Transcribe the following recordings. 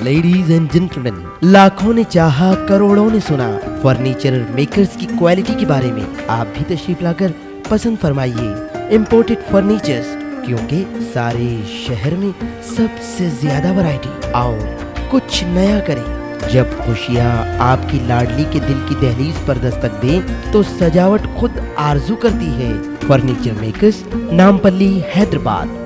Ladies and gentleman, लाखों ने चाहा, करोड़ों ने सुना, फर्नीचर मेकर्स की क्वालिटी के बारे में। आप भी तशरीफ लाकर पसंद फरमाइए इम्पोर्टेड फर्नीचर्स, क्योंकि सारे शहर में सबसे ज्यादा वैरायटी। आओ कुछ नया करें। जब खुशियाँ आपकी लाडली के दिल की दहलीज पर दस्तक दें, तो सजावट खुद आरजू करती है। Furniture makers, Nampally, Hyderabad.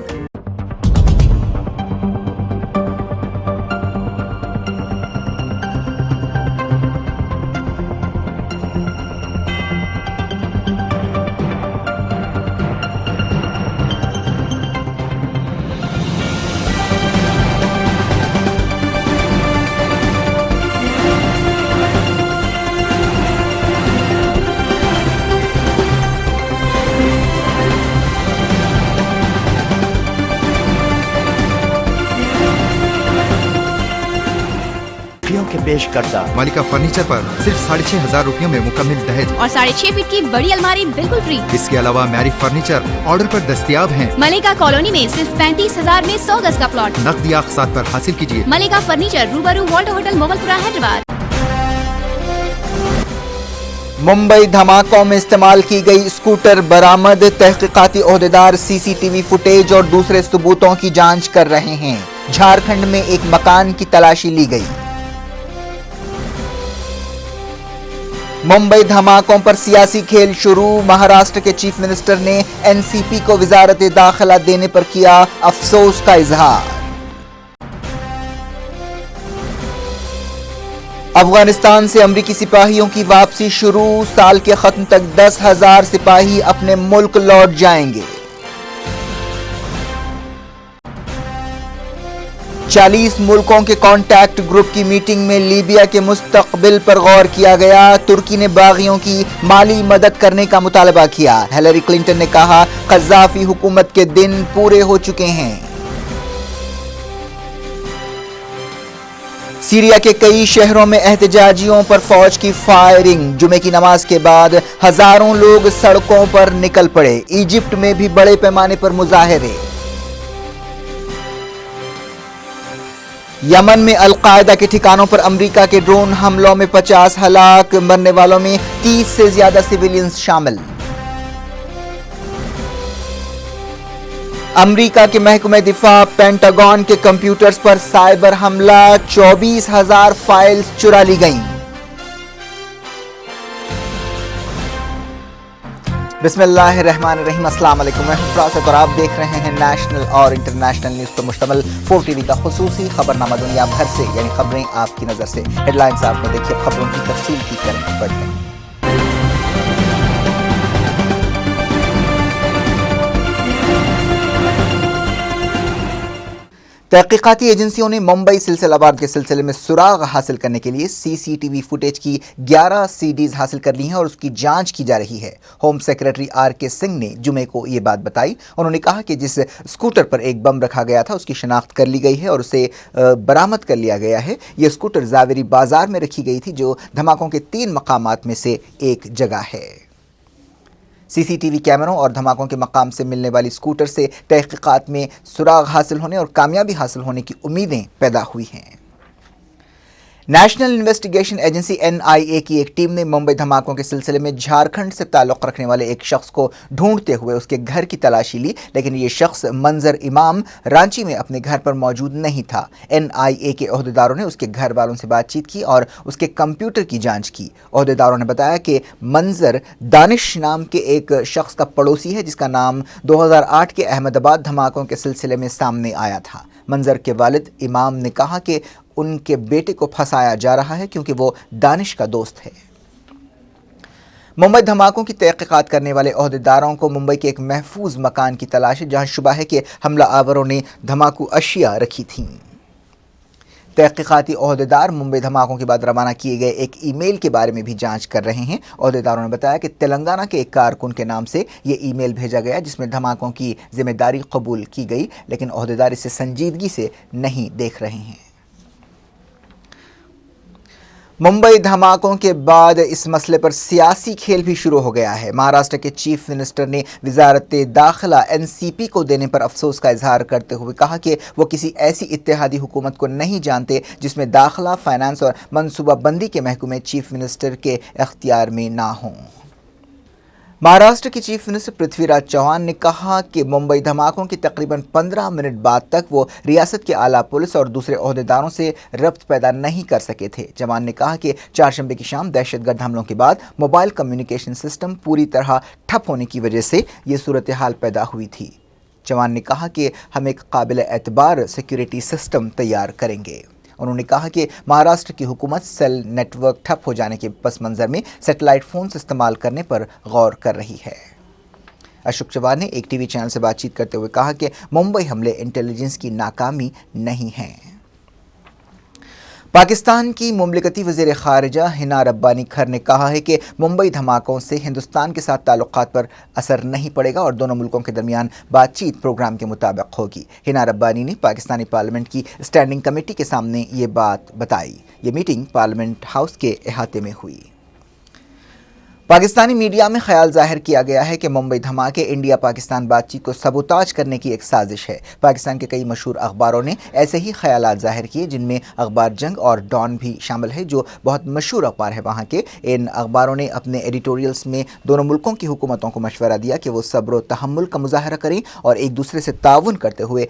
के पेश करता मालिका फर्नीचर पर सिर्फ 6,500 रुपयों में मुकम्मल दहेज और 6.5 फीट की बड़ी अलमारी बिल्कुल फ्री। इसके अलावा मैरी फर्नीचर ऑर्डर पर दस्तयाब हैं। मलिका कॉलोनी में सिर्फ 35,000 में 100 गज का प्लॉट। नकदी अक़सात पर हासिल कीजिए। मलिका फर्नीचर, रूबरू वॉल्टर होटल, मोगलपुरा, हैदराबाद। मुंबई धमाकों में इस्तेमाल की गई स्कूटर बरामद। तहकीकाती ओहदेदार सीसीटीवी फुटेज और दूसरे सबूतों की जांच कर रहे हैं। झारखंड में एक मकान की तलाशी ली गई। मुंबई धमाकों पर सियासी खेल शुरू। महाराष्ट्र के चीफ मिनिस्टर ने एनसीपी को वजारत दाखिला देने पर किया अफसोस का इजहार। अफगानिस्तान से अमरीकी सिपाहियों की वापसी शुरू। साल के खत्म तक 10,000 सिपाही अपने मुल्क लौट जाएंगे। 40 मुल्कों के कॉन्टैक्ट ग्रुप की मीटिंग में लीबिया के मुस्तकबिल पर गौर किया गया। तुर्की ने बागियों की माली मदद करने का मुतालबा किया। हिलरी क्लिंटन ने कहा, कज़ाफी हुकूमत के दिन पूरे हो चुके हैं। सीरिया के कई शहरों में एहतजाजियों पर फौज की फायरिंग। जुमे की नमाज के बाद हजारों लोग सड़कों पर निकल पड़े। इजिप्ट में भी बड़े पैमाने पर मुजाहरे। यमन में अल-कायदा के ठिकानों पर अमेरिका के ड्रोन हमलों में 50 हलाक, मरने वालों में 30 से ज्यादा सिविलियंस शामिल। अमेरिका के महकमे दिफा पेंटागन के कंप्यूटर्स पर साइबर हमला। 24,000 फाइल्स चुरा ली गईं। बिस्मिल्लाहिर्रहमानिर्रहीम। अस्सलाम वालेकुम। मैं फरासत और आप देख रहे हैं नेशनल और इंटरनेशनल न्यूज़ पर मुश्तमिल 4 टीवी का खुसूसी खबरनामा दुनिया भर से, यानी खबरें आपकी नज़र से। हेडलाइंस आपने देखिए, खबरों की तफसील की तरफ बढ़ते हैं। तहकीकाती एजेंसियों ने मुंबई सिलसिलावार के सिलसिले में सुराग हासिल करने के लिए सीसीटीवी फुटेज की 11 सीडीज हासिल कर ली हैं और उसकी जांच की जा रही है। Home secretary R K. सिंह ने जुमे को ये बात बताई। उन्होंने कहा कि जिस स्कूटर पर एक बम रखा गया था उसकी शनाख्त कर ली गई है और उसे बरामद कर लिया गया है। यह स्कूटर जावेरी बाजार में रखी गई थी, जो धमाकों के 3 मकामात में से एक जगह है। सीसीटीवी कैमरों और धमाकों के मकाम से मिलने वाली स्कूटर से तहकीकात में सुराग हासिल होने और कामयाबी हासिल होने की उम्मीदें पैदा हुई हैं। नेशनल इन्वेस्टिगेशन एजेंसी एनआईए की एक टीम ने मुंबई धमाकों के सिलसिले में झारखंड से ताल्लुक़ रखने वाले एक शख्स को ढूंढते हुए उसके घर की तलाशी ली, लेकिन ये शख्स मंजर इमाम रांची में अपने घर पर मौजूद नहीं था। एनआईए के ओहदेदारों ने उसके घर वालों से बातचीत की और उसके कंप्यूटर की जांच की। ओहदेदारों ने बताया कि मंजर दानिश नाम के एक शख्स का पड़ोसी है, जिसका नाम 2008 के अहमदाबाद धमाकों के सिलसिले में सामने आया था। मंजर के वालिद इमाम ने कहा कि उनके बेटे को फंसाया जा रहा है क्योंकि वो दानिश का दोस्त है। मुंबई धमाकों की तहकीकात करने वाले ओहदेदारों को मुंबई के एक महफूज मकान की तलाश है, जहां शुबा है कि हमला आवरों ने धमाकू अशिया रखी थीं। तहकीकाती ओहदेदार मुंबई धमाकों के बाद रवाना किए गए एक ईमेल के बारे में भी जांच कर रहे हैं। ओहदेदारों ने बताया कि तेलंगाना के एक कारकुन के नाम से ये ईमेल भेजा गया, जिसमें धमाकों की जिम्मेदारी कबूल की गई, लेकिन ओहदेदार इसे संजीदगी से नहीं देख रहे हैं। मुंबई धमाकों के बाद इस मसले पर सियासी खेल भी शुरू हो गया है। महाराष्ट्र के चीफ मिनिस्टर ने वजारत दाखिला एनसीपी को देने पर अफसोस का इजहार करते हुए कहा कि वो किसी ऐसी इत्तेहादी हुकूमत को नहीं जानते जिसमें दाखिला, फाइनेंस और मनसूबाबंदी के महकमे चीफ मिनिस्टर के इख्तियार में ना हों। महाराष्ट्र के चीफ मिनिस्टर पृथ्वीराज चौहान ने कहा कि मुंबई धमाकों के तकरीबन 15 मिनट बाद तक वो रियासत के आला पुलिस और दूसरे ओहदेदारों से रब्त पैदा नहीं कर सके थे। चौहान ने कहा कि चारशंबे की शाम दहशतगर्द हमलों के बाद मोबाइल कम्युनिकेशन सिस्टम पूरी तरह ठप होने की वजह से ये सूरत हाल पैदा हुई थी। चौहान ने कहा कि हम एक काबिल एतबार सिक्योरिटी सिस्टम तैयार करेंगे। उन्होंने कहा कि महाराष्ट्र की हुकूमत सेल नेटवर्क ठप हो जाने के पस मंज़र में सैटेलाइट फ़ोन्स इस्तेमाल करने पर गौर कर रही है। अशोक चव्हाण ने एक टीवी चैनल से बातचीत करते हुए कहा कि मुंबई हमले इंटेलिजेंस की नाकामी नहीं है। पाकिस्तान की मुमलिकती वज़ीर ख़ारिजा हिना रब्बानी खर ने कहा है कि मुंबई धमाकों से हिंदुस्तान के साथ ताल्लुक़ात पर असर नहीं पड़ेगा और दोनों मुल्कों के दरमियान बातचीत प्रोग्राम के मुताबिक होगी। हिना रब्बानी ने पाकिस्तानी पार्लियामेंट की स्टैंडिंग कमेटी के सामने ये बात बताई। ये मीटिंग पार्लियामेंट हाउस के अहाते में हुई। पाकिस्तानी मीडिया में ख्याल जाहिर किया गया है कि मुंबई धमाके इंडिया पाकिस्तान बातचीत को सबूताज करने की एक साजिश है। पाकिस्तान के कई मशहूर अखबारों ने ऐसे ही ख्यालात जाहिर किए, जिनमें अखबार जंग और डॉन भी शामिल है, जो बहुत मशहूर अखबार है वहाँ के। इन अखबारों ने अपने एडिटोरियल्स में दोनों मुल्कों की हुकूमतों को मशवरा दिया कि वो सब्र व तहम्मुल का मुजाहरा करें और एक दूसरे से ताउन करते हुए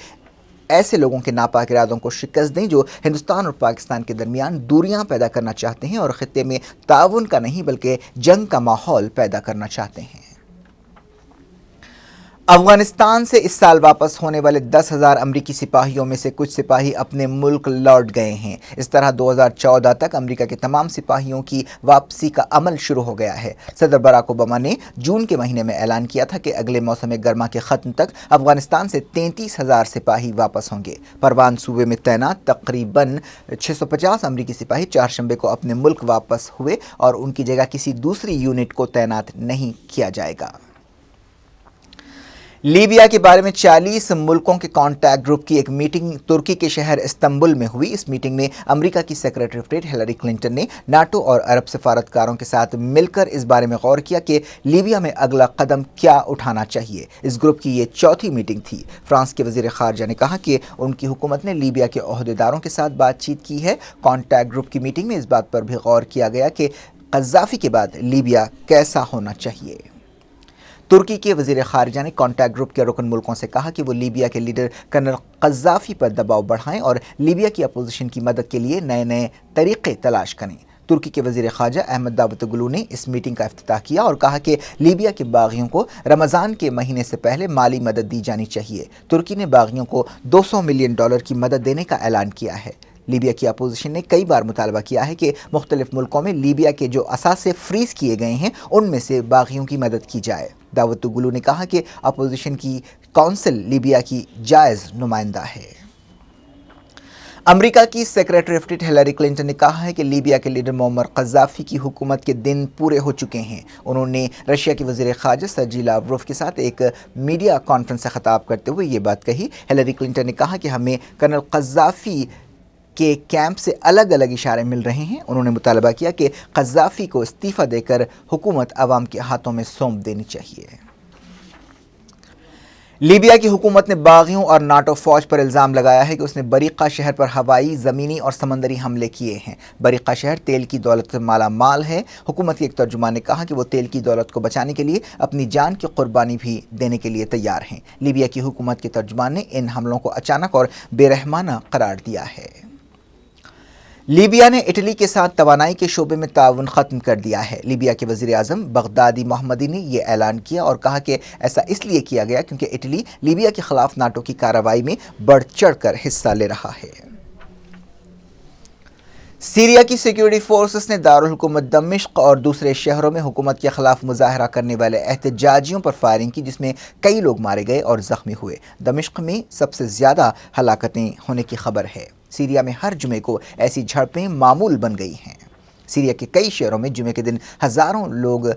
ऐसे लोगों के नापाक इरादों को शिकस्त दें जो हिंदुस्तान और पाकिस्तान के दरमियान दूरियां पैदा करना चाहते हैं और खित्ते में ताउन का नहीं बल्कि जंग का माहौल पैदा करना चाहते हैं। अफगानिस्तान से इस साल वापस होने वाले 10,000 अमरीकी सिपाहियों में से कुछ सिपाही अपने मुल्क लौट गए हैं। इस तरह 2014 तक अमरीका के तमाम सिपाहियों की वापसी का अमल शुरू हो गया है। सदर बराक ओबामा ने जून के महीने में ऐलान किया था कि अगले मौसम गर्मा के ख़त्म तक अफगानिस्तान से 33,000 सिपाही वापस होंगे। परवान सूबे में तैनात तकरीबन 650 अमरीकी सिपाही चारशंबे को अपने मुल्क वापस हुए और उनकी जगह किसी दूसरी यूनिट को तैनात नहीं किया जाएगा। लीबिया के बारे में 40 मुल्कों के कॉन्टैक्ट ग्रुप की एक मीटिंग तुर्की के शहर इस्तांबुल में हुई। इस मीटिंग में अमेरिका की secretary of state Hillary Clinton ने नाटो और अरब सफारतकारों के साथ मिलकर इस बारे में गौर किया कि लीबिया में अगला कदम क्या उठाना चाहिए। इस ग्रुप की ये चौथी मीटिंग थी। फ्रांस के वज़ीर ख़ारिजा ने कहा कि उनकी हुकूमत ने लीबिया के ओहदेदारों के साथ बातचीत की है। कॉन्टैक्ट ग्रुप की मीटिंग में इस बात पर भी गौर किया गया कि क़ज़्ज़ाफ़ी के बाद लीबिया कैसा होना चाहिए। तुर्की के वज़ीर ख़ारिजा ने कॉन्टैक्ट ग्रुप के रुकन मुल्कों से कहा कि वो लीबिया के लीडर कर्नल क़ज़्ज़ाफ़ी पर दबाव बढ़ाएं और लीबिया की अपोजिशन की मदद के लिए नए नए तरीक़े तलाश करें। तुर्की के वज़ीर ख़ारिजा अहमद दावतोगलू ने इस मीटिंग का इफ्तिताह किया और कहा कि लीबिया के बागियों को रमज़ान के महीने से पहले माली मदद दी जानी चाहिए। तुर्की ने बागियों को $200 मिलियन की मदद देने का ऐलान किया है। लीबिया की अपोजिशन ने कई बार मुतालबा किया है कि मुख्तलिफ मुल्कों में लीबिया के जो असासे फ्रीज़ किए गए हैं उनमें से बागियों की मदद की जाए। दावतोगलू ने कहा कि अपोजिशन की काउंसिल लीबिया की जायज़ नुमाइंदा है। अमेरिका की secretary of state Hillary Clinton ने कहा है कि लीबिया के लीडर मोअम्मर क़ज़्ज़ाफ़ी की हुकूमत के दिन पूरे हो चुके हैं। उन्होंने रशिया के वज़ीर ख़ारिजा सर्जी लावरोव के साथ एक मीडिया कॉन्फ्रेंस से ख़िताब करते हुए ये बात कही। हिलरी क्लिंटन ने कहा कि हमें कर्नल क़ज़्ज़ाफ़ी के कैंप से अलग अलग इशारे मिल रहे हैं। उन्होंने मुतालबा किया कि क़ज़्ज़ाफ़ी को इस्तीफ़ा देकर हुकूमत अवाम के हाथों में सौंप देनी चाहिए। लीबिया की हुकूमत ने बागियों और नाटो फ़ौज पर इल्ज़ाम लगाया है कि उसने बरीक़ा शहर पर हवाई, ज़मीनी और समंदरी हमले किए हैं। बरीक़ा शहर तेल की दौलत से माला माल है। हुकूमत के एक तर्जुमान ने कहा कि वो तेल की दौलत को बचाने के लिए अपनी जान की कुर्बानी भी देने के लिए तैयार हैं। लीबिया की हुकूमत के तर्जुमान ने इन हमलों को अचानक और बेरहमाना करार दिया है। लीबिया ने इटली के साथ तवानाई के शोबे में ताउन ख़त्म कर दिया है। लीबिया के वज़ीर आज़म बगदादी मोहम्मदी ने यह ऐलान किया और कहा कि ऐसा इसलिए किया गया क्योंकि इटली लीबिया के ख़िलाफ़ नाटो की कार्रवाई में बढ़ चढ़ कर हिस्सा ले रहा है। सीरिया की सिक्योरिटी फोर्सेस ने दारुल हुकूमत दमिश्क और दूसरे शहरों में हुकूमत के ख़िलाफ़ मुजाहरा करने वाले एहतजाजियों पर फायरिंग की, जिसमें कई लोग मारे गए और ज़ख्मी हुए। दमिश्क में सबसे ज़्यादा हलाकतें होने की खबर है। सीरिया में हर जुमे को ऐसी झड़पें मामूल बन गई हैं। सीरिया के कई शहरों में जुमे के दिन हज़ारों लोग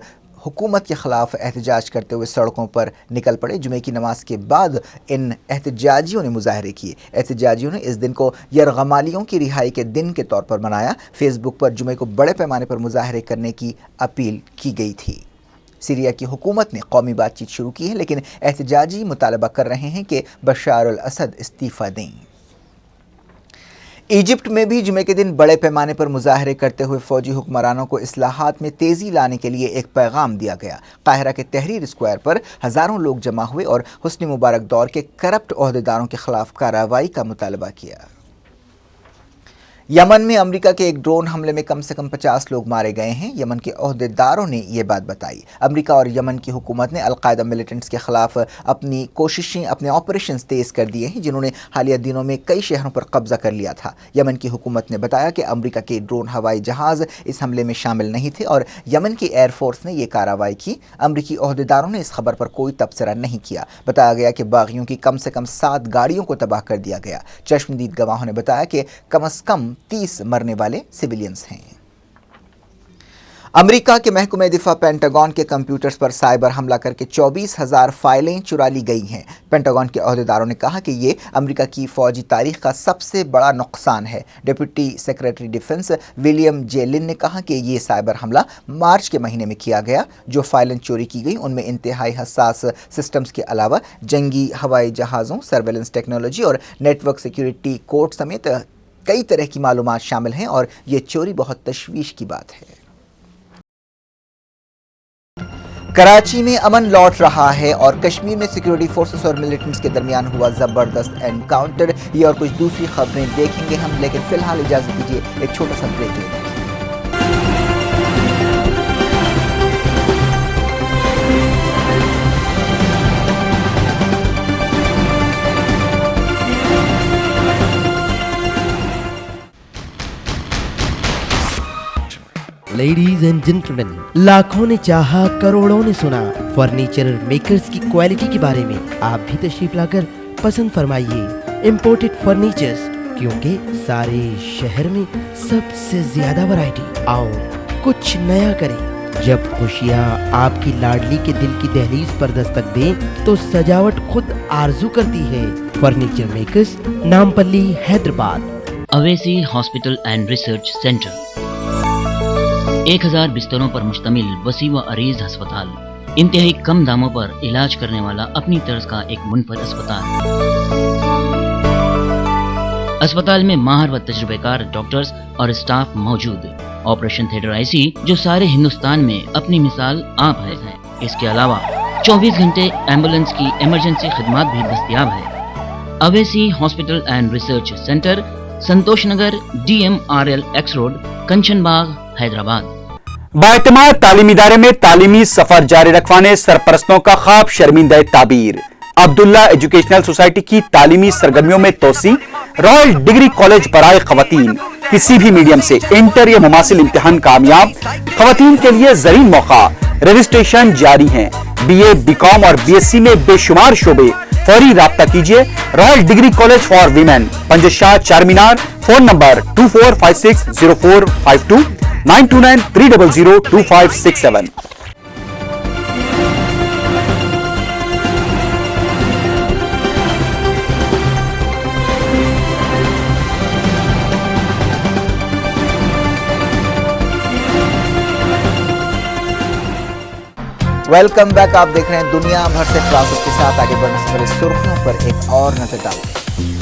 हुकूमत के खिलाफ एहतजाज करते हुए सड़कों पर निकल पड़े। जुमे की नमाज के बाद इन एहतजाजियों ने मुजाहरे किए। एहतजाजियों ने इस दिन को यरगमालियों की रिहाई के दिन के तौर पर मनाया। फेसबुक पर जुमे को बड़े पैमाने पर मुजाहरे करने की अपील की गई थी। सीरिया की हुकूमत ने कौमी बातचीत शुरू की है, लेकिन एहतजाजी मुतालबा कर रहे हैं कि बशार अल असद इस्तीफ़ा दें। इजिप्ट में भी जुमे के दिन बड़े पैमाने पर मुजाहरे करते हुए फौजी हुक्मरानों को इस्लाहात में तेज़ी लाने के लिए एक पैगाम दिया गया। काहिरा के तहरीर स्क्वायर पर हज़ारों लोग जमा हुए और हुस्नी मुबारक दौर के करप्ट ओहदेदारों के खिलाफ कार्रवाई का मुतालबा किया। यमन में अमेरिका के एक ड्रोन हमले में कम से कम 50 लोग मारे गए हैं। यमन के ओहदेदारों ने ये बात बताई। अमेरिका और यमन की हुकूमत ने अलकायदा मिलिटेंट्स के खिलाफ अपनी कोशिशें, अपने ऑपरेशंस तेज़ कर दिए हैं, जिन्होंने हालिया दिनों में कई शहरों पर कब्जा कर लिया था। यमन की हुकूमत ने बताया कि अमेरिका के ड्रोन हवाई जहाज़ इस हमले में शामिल नहीं थे और यमन की एयरफोर्स ने यह कार्रवाई की। अमेरिकी ओहदेदारों ने इस खबर पर कोई तबसरा नहीं किया। बताया गया कि बागियों की कम से कम 7 गाड़ियों को तबाह कर दिया गया। चश्मदीद गवाहों ने बताया कि कम से कम 30 मरने वाले सिविलियंस हैं। अमेरिका के महकमे दिफा पेंटागन के कंप्यूटर्स पर साइबर हमला करके 24,000 फाइलें चुरा ली गई हैं। पेंटागन के ओहदेदारों ने कहा कि ये अमेरिका की फौजी तारीख का सबसे बड़ा नुकसान है। Deputy secretary defence William J Lynn ने कहा कि ये साइबर हमला मार्च के महीने में किया गया। जो फाइलें चोरी की गई उनमें इंतहाई हसास सिस्टम्स के अलावा जंगी हवाई जहाज़ों, सर्वेलेंस टेक्नोलॉजी और नेटवर्क सिक्योरिटी कोड समेत कई तरह की मालूमात शामिल हैं और ये चोरी बहुत तशवीश की बात है। कराची में अमन लौट रहा है और कश्मीर में सिक्योरिटी फोर्सेस और मिलिटेंट्स के दरमियान हुआ जबरदस्त एनकाउंटर। ये और कुछ दूसरी खबरें देखेंगे हम, लेकिन फिलहाल इजाजत दीजिए एक छोटा सा ब्रेक लेने। लेडीज एंड जेंटलमैन, लाखों ने चाहा, करोड़ों ने सुना, फर्नीचर मेकर्स की क्वालिटी के बारे में आप भी तशरीफ लाकर पसंद फरमाइए इम्पोर्टेड फर्नीचर्स, क्योंकि सारे शहर में सबसे ज्यादा वैरायटी। आओ कुछ नया करें। जब खुशियाँ आपकी लाडली के दिल की दहलीज पर दस्तक दें तो सजावट खुद आरजू करती है। Furniture makers, Nampally, Hyderabad. Owaisi hospital and research centre 1000 बिस्तरों पर मुश्तमिल वसी व अरीज अस्पताल, इंतहाई कम दामों पर इलाज करने वाला अपनी तर्ज का एक मुनफरद अस्पताल। अस्पताल में माहिर व तजुर्बेकार डॉक्टर्स और स्टाफ मौजूद। ऑपरेशन थिएटर आईसी जो सारे हिंदुस्तान में अपनी मिसाल आप है। इसके अलावा 24 घंटे एम्बुलेंस की इमरजेंसी खिदमात भी दस्तयाब है। Owaisi hospital and research centre, Santosh Nagar, DMRL X road, Kanchan Bagh, Hyderabad. बाएतमाद तालीमी इदारे में तालीमी सफर जारी रखवाने सरपरस्तों का ख्वाब शर्मिंदा ताबीर। अब्दुल्ला एजुकेशनल सोसाइटी की तालीमी सरगर्मियों में तोसी। रॉयल डिग्री कॉलेज बराए खवातीन, किसी भी मीडियम से इंटर या मुमासिल इम्तिहान कामयाब। खवातीन के लिए जरीन मौका, रजिस्ट्रेशन जारी है। BA, BCom और BSc में बेशुमार शोबे। फौरी राब्ता कीजिए। Royal degree college for women, Panjshah, Charminar. Phone number 24560452, 9293002567। Welcome back. आप देख रहे हैं दुनिया भर से ट्राफिक के साथ। आगे बढ़ने से पहले सुर्खियों पर एक और नजर डालते हैं।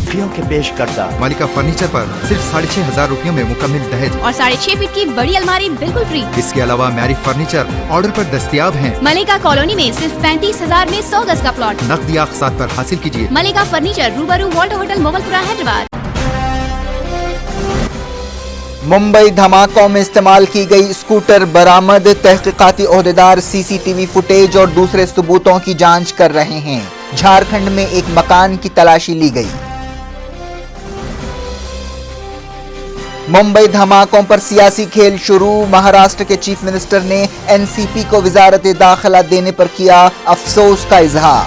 सुर्खियों के पेश करदा मालिका फर्नीचर पर सिर्फ 6,500 रुपयों में मुकम्मल दहेज और 6.5 फीट की बड़ी अलमारी बिल्कुल फ्री। इसके अलावा मैरी फर्नीचर ऑर्डर पर दस्तयाब हैं। मलिका कॉलोनी में सिर्फ 35,000 में 100 गज का प्लॉट। नकदी अक़सात पर हासिल कीजिए। मलिका फर्नीचर, रूबरू वॉल्ट होटल, मोगलपुरा, हैदराबाद। मुंबई धमाकों में इस्तेमाल की गई स्कूटर बरामद। तहकीकाती ओहदेदार CCTV फुटेज और दूसरे सबूतों की जांच कर रहे हैं। झारखंड में एक मकान की तलाशी ली गई। मुंबई धमाकों पर सियासी खेल शुरू। महाराष्ट्र के चीफ मिनिस्टर ने NCP को वजारत दाखिला देने पर किया अफसोस का इजहार।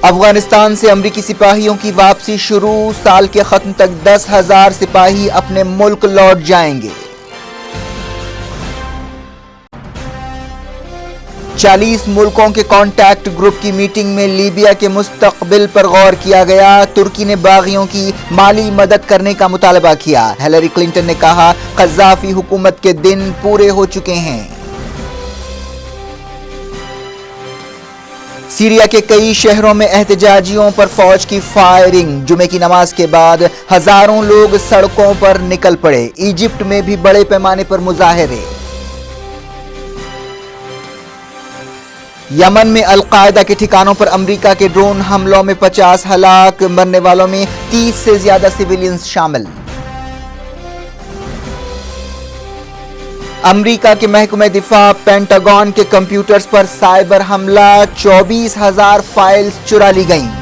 अफगानिस्तान से अमरीकी सिपाहियों की वापसी शुरू। साल के खत्म तक 10,000 सिपाही अपने मुल्क लौट जाएंगे। 40 मुल्कों के कॉन्टैक्ट ग्रुप की मीटिंग में लीबिया के मुस्तकबिल पर गौर किया गया। तुर्की ने बागियों की माली मदद करने का मुतालबा किया। हिलरी क्लिंटन ने कहा, कज़ाफी हुकूमत के दिन पूरे हो चुके हैं। सीरिया के कई शहरों में एहतजाजियों पर फौज की फायरिंग। जुमे की नमाज के बाद हजारों लोग सड़कों पर निकल पड़े। इजिप्ट में भी बड़े पैमाने पर मुजाहरे। यमन में अल-कायदा के ठिकानों पर अमेरिका के ड्रोन हमलों में 50 हलाक, मरने वालों में 30 से ज्यादा सिविलियंस शामिल। अमेरिका के महकमे दिफा पेंटागन के कंप्यूटर्स पर साइबर हमला, 24,000 फाइल्स चुरा ली गईं।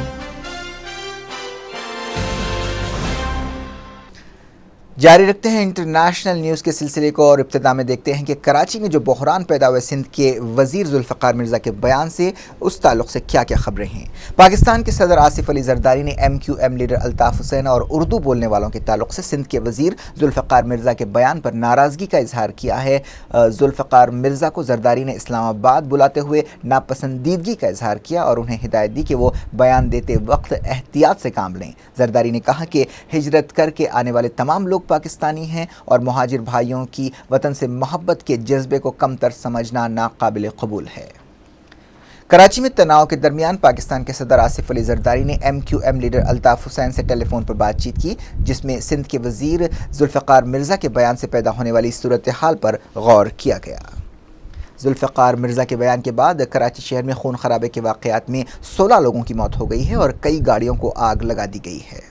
जारी रखते हैं इंटरनेशनल न्यूज़ के सिलसिले को और इब्तिदा में देखते हैं कि कराची में जो बहरान पैदा हुए सिंध के वज़ीर जुल्फ़िकार मिर्ज़ा के बयान से उस ताल्लुक़ से क्या क्या खबरें हैं। पाकिस्तान के सदर आसिफ अली ज़रदारी ने MQM लीडर अल्ताफ़ हुसैन और उर्दू बोलने वालों के ताल्लुक़ से सिंध के वज़ीर जुल्फ़िकार मिर्ज़ा के बयान पर नाराज़गी का इजहार किया है। जुल्फ़िकार मिर्ज़ा को ज़रदारी ने इस्लामाबाद बुलाते हुए नापसंदीदगी का इजहार किया और उन्हें हिदायत दी कि वो बयान देते वक्त एहतियात से काम लें। ज़रदारी ने कहा कि हिजरत करके आने वाले तमाम लोग पाकिस्तानी हैं और मुहाजिर भाइयों की वतन से मोहब्बत के जज्बे को कमतर समझना नाकाबिल कबूल है। कराची में तनाव के दरमियान पाकिस्तान के सदर आसिफ अली ज़रदारी ने MQM लीडर अल्ताफ़ हुसैन से टेलीफोन पर बातचीत की, जिसमें सिंध के वज़ीर जुल्फ़िकार मिर्ज़ा के बयान से पैदा होने वाली सूरत हाल पर गौर किया गया। जुल्फ़िकार मिर्ज़ा के बयान के बाद कराची शहर में खून खराबे के वाक़यात में 16 लोगों की मौत हो गई है और कई गाड़ियों को आग लगा दी गई है।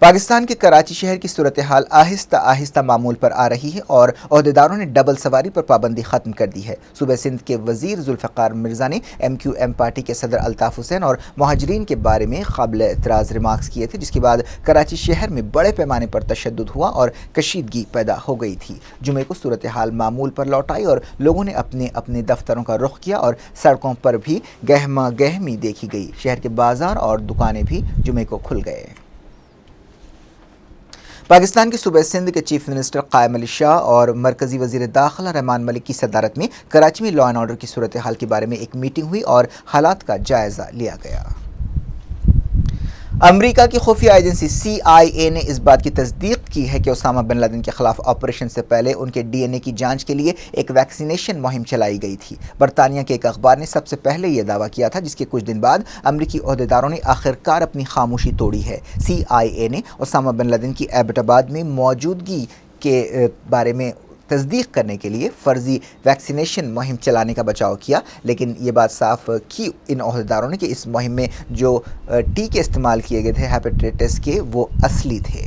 पाकिस्तान के कराची शहर की सूरत हाल आहिस्ता आहिस्ता मामूल पर आ रही है और ओहदेदारों ने डबल सवारी पर पाबंदी ख़त्म कर दी है। सुबह सिंध के वज़ीर जुल्फ़िकार मिर्ज़ा ने MQM पार्टी के सदर अल्ताफ़ हुसैन और मुहाजिरीन के बारे में काबिल एतराज़ रिमार्क्स किए थे, जिसके बाद कराची शहर में बड़े पैमाने पर तशद्दुद हुआ और कशीदगी पैदा हो गई थी। जुमे को सूरत हाल मामूल पर लौट आई और लोगों ने अपने अपने दफ्तरों का रुख किया और सड़कों पर भी गहमा गहमी देखी गई। शहर के बाज़ार और दुकानें भी जुमे को खुल गए। पाकिस्तान के सूबे सिंध के चीफ मिनिस्टर कायम अली शाह और मरकज़ी वज़ीर दाखिला रहमान मलिक की सदारत में कराची में लॉ एंड ऑर्डर की सूरत हाल के बारे में एक मीटिंग हुई और हालात का जायज़ा लिया गया। अमेरिका की खुफिया एजेंसी CIA ने इस बात की तस्दीक की है कि ओसामा बिन लादेन के खिलाफ ऑपरेशन से पहले उनके DNA की जांच के लिए एक वैक्सीनेशन मुहिम चलाई गई थी। बरतानिया के एक अखबार ने सबसे पहले यह दावा किया था, जिसके कुछ दिन बाद अमरीकी ओहदेदारों ने आखिरकार अपनी खामोशी तोड़ी है। CIA ने ओसामा बिन लादेन की एबटाबाद में मौजूदगी के बारे में तस्दीक करने के लिए फ़र्ज़ी वैक्सीनेशन मुहिम चलाने का बचाव किया, लेकिन ये बात साफ की इन ओहदेदारों ने कि इस मुहिम में जो टीके इस्तेमाल किए गए थे हेपेटाइटिस के, वो असली थे।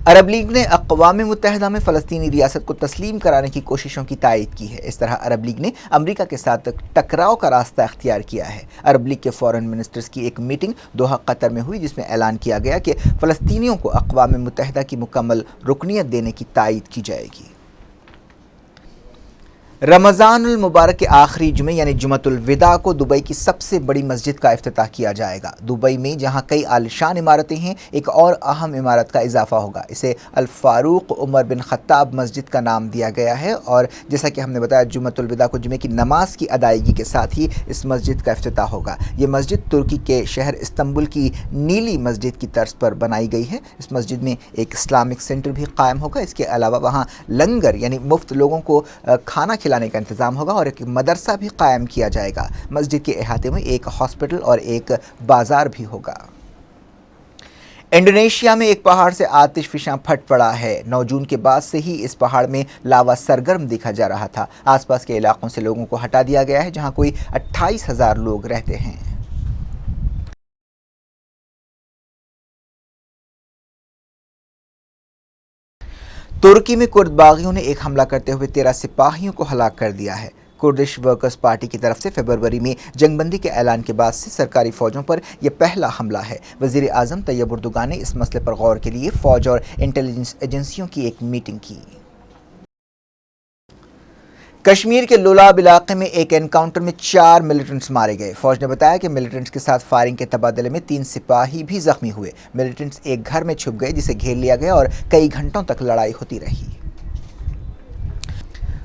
अरब लीग ने अक़वाम मुत्तहिदा में फ़लस्तीनी रियासत को तस्लीम कराने की कोशिशों की तायद की है। इस तरह अरब लीग ने अमेरिका के साथ टकराव का रास्ता अख्तियार किया है। अरब लीग के फॉरेन मिनिस्टर्स की एक मीटिंग दोहा कतर में हुई, जिसमें ऐलान किया गया कि फ़लस्तीनियों को अक़वाम मुत्तहिदा की मुकम्मल रुकनियत देने की तायद की जाएगी। रमज़ानुल मुबारक के आखिरी जुमे यानी जुमतुल विदा को दुबई की सबसे बड़ी मस्जिद का इफ्तिताह किया जाएगा। दुबई में जहां कई आलिशान इमारतें हैं, एक और अहम इमारत का इजाफा होगा। इसे अल फारूक उमर बिन खत्ताब मस्जिद का नाम दिया गया है और जैसा कि हमने बताया, जुमतुल विदा को जुमे की नमाज की अदायगी के साथ ही इस मस्जिद का इफ्तिताह होगा। ये मस्जिद तुर्की के शहर इस्तंबुल की नीली मस्जिद की तर्ज पर बनाई गई है। इस मस्जिद में एक इस्लामिक सेंटर भी कायम होगा। इसके अलावा वहाँ लंगर यानी मुफ्त लोगों को खाना खिलाने का इंतज़ाम होगा और एक मदरसा भी कायम किया जाएगा। मस्जिद के अहाते में एक हॉस्पिटल और एक बाजार भी होगा। इंडोनेशिया में एक पहाड़ से आतिशफिशां फट पड़ा है। 9 जून के बाद से ही इस पहाड़ में लावा सरगर्म देखा जा रहा था। आसपास के इलाकों से लोगों को हटा दिया गया है, जहां कोई 28,000 लोग रहते हैं। तुर्की में कुर्द बागियों ने एक हमला करते हुए 13 सिपाहियों को हलाक कर दिया है। कुर्दिश वर्कर्स पार्टी की तरफ से फरवरी में जंगबंदी के ऐलान के बाद से सरकारी फ़ौजों पर यह पहला हमला है। वज़ीर आज़म तैयब उर्दुगान ने इस मसले पर गौर के लिए फ़ौज और इंटेलिजेंस एजेंसियों की एक मीटिंग की। कश्मीर के लोलाब इलाके में एक एनकाउंटर में 4 मिलिटेंट्स मारे गए। फौज ने बताया कि मिलिटेंट्स के साथ फायरिंग के तबादले में 3 सिपाही भी जख्मी हुए। मिलिटेंट्स एक घर में छुप गए, जिसे घेर लिया गया और कई घंटों तक लड़ाई होती रही।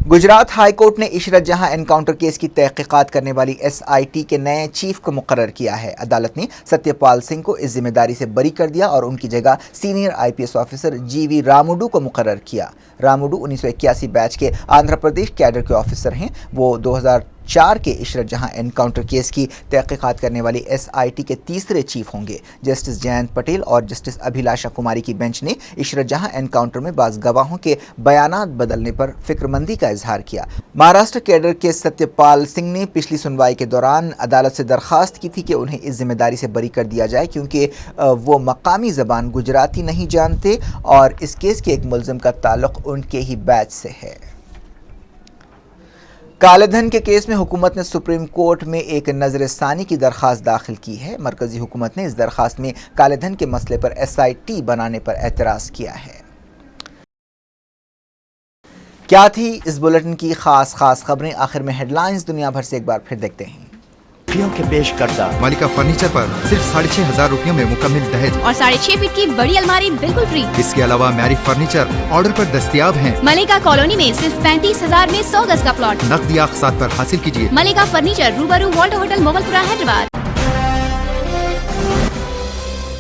गुजरात हाई कोर्ट ने इशरत जहां एनकाउंटर केस की तहकीकात करने वाली SIT के नए चीफ को मुकर्रर किया है। अदालत ने सत्यपाल सिंह को इस जिम्मेदारी से बरी कर दिया और उनकी जगह senior IPS officer GV Ramudu को मुकर्रर किया। रामुडू 1981 बैच के आंध्र प्रदेश कैडर के ऑफिसर हैं। वो 2004 के इशरत जहां एनकाउंटर केस की तहकीकात करने वाली SIT के तीसरे चीफ होंगे। जस्टिस जयंत पटेल और जस्टिस अभिलाषा कुमारी की बेंच ने इशरत जहां एनकाउंटर में बाज़ गवाहों के बयानात बदलने पर फिक्रमंदी का इजहार किया। महाराष्ट्र कैडर के सत्यपाल सिंह ने पिछली सुनवाई के दौरान अदालत से दरख्वास्त की थी कि उन्हें इस जिम्मेदारी से बरी कर दिया जाए क्योंकि वो मकामी ज़बान गुजराती नहीं जानते और इस केस के एक मुलज़िम का ताल्लुक़ उनके ही बैच से है। काले धन के केस में हुकूमत ने सुप्रीम कोर्ट में एक नज़र-ए-सानी की दरख्वास्त दाखिल की है। मरकज़ी हुकूमत ने इस दरख्वास्त में काले धन के मसले पर SIT बनाने पर एतराज़ किया है। क्या थी इस बुलेटिन की खास खबरें? आखिर में हेडलाइंस दुनिया भर से एक बार फिर देखते हैं। लड़कियों के पेश करदा मालिका फर्नीचर पर सिर्फ 6,500 रुपयों में मुकम्मल दहेज और 6.5 फीट की बड़ी अलमारी बिल्कुल फ्री। इसके अलावा मैरी फर्नीचर ऑर्डर पर दस्तयाब हैं। मलिका कॉलोनी में सिर्फ 35,000 में 100 गज का प्लॉट। नकदी अक़सात पर हासिल कीजिए। मलिका फर्नीचर रूबरू वॉल्टर होटल मोगलपुरा हैदराबाद।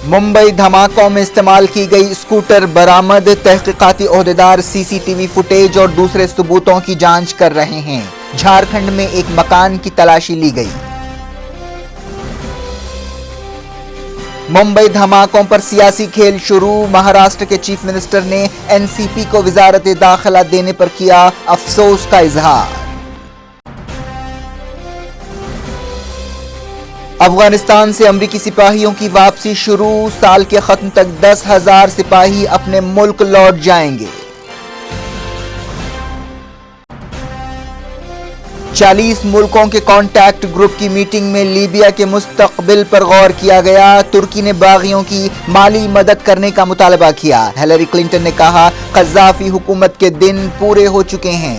मुंबई धमाकों में इस्तेमाल की गई स्कूटर बरामद। तहकीकाती ओहदेदार CCTV फुटेज और दूसरे सबूतों की जांच कर रहे हैं। झारखंड में एक मकान की तलाशी ली गई। मुंबई धमाकों पर सियासी खेल शुरू। महाराष्ट्र के चीफ मिनिस्टर ने NCP को वजारत दाखिला देने पर किया अफसोस का इजहार। अफगानिस्तान से अमरीकी सिपाहियों की वापसी शुरू। साल के खत्म तक 10,000 सिपाही अपने मुल्क लौट जाएंगे। 40 मुल्कों के कॉन्टैक्ट ग्रुप की मीटिंग में लीबिया के मुस्तकबिल पर गौर किया गया। तुर्की ने बागियों की माली मदद करने का मुतालबा किया। हिलरी क्लिंटन ने कहा कज़ाफी हुकूमत के दिन पूरे हो चुके हैं।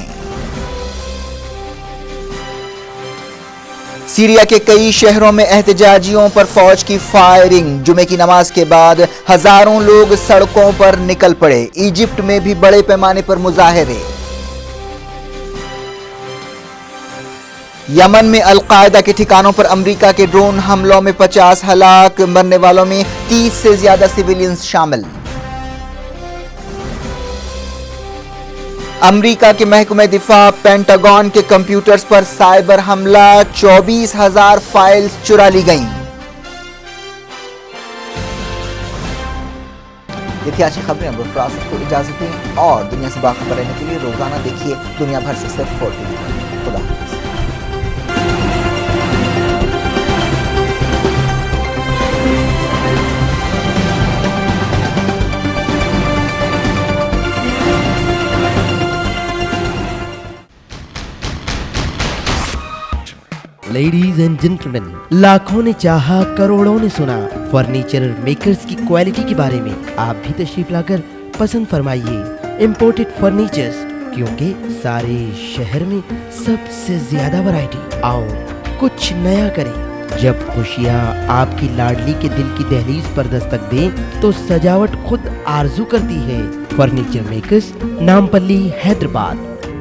सीरिया के कई शहरों में एहतजाजियों पर फौज की फायरिंग। जुमे की नमाज के बाद हजारों लोग सड़कों पर निकल पड़े। इजिप्ट में भी बड़े पैमाने पर मुजाहिरे। यमन में अल-कायदा के ठिकानों पर अमेरिका के ड्रोन हमलों में 50 हलाक। मरने वालों में 30 से ज्यादा सिविलियंस शामिल। अमेरिका के महकमे दिफा पेंटागन के कंप्यूटर्स पर साइबर हमला। 24,000 फाइल्स चुरा ली गईं। ये थी आज की खबरें। अब को इजाजत दें और दुनिया से बाखबर रहने के लिए रोजाना देखिए दुनिया भर से सिर्फ 4 टीवी। खुदा हाफिज़। लेडीज एंड जेंटलमैन, लाखों ने चाहा, करोड़ों ने सुना। फर्नीचर मेकर्स की क्वालिटी के बारे में आप भी तशरीफ लाकर पसंद फरमाइए इम्पोर्टेड फर्नीचर्स, क्योंकि सारे शहर में सबसे ज्यादा वैरायटी। आओ कुछ नया करें। जब खुशियाँ आपकी लाडली के दिल की दहलीज पर दस्तक दें तो सजावट खुद आरजू करती है। Furniture makers, Nampally, Hyderabad.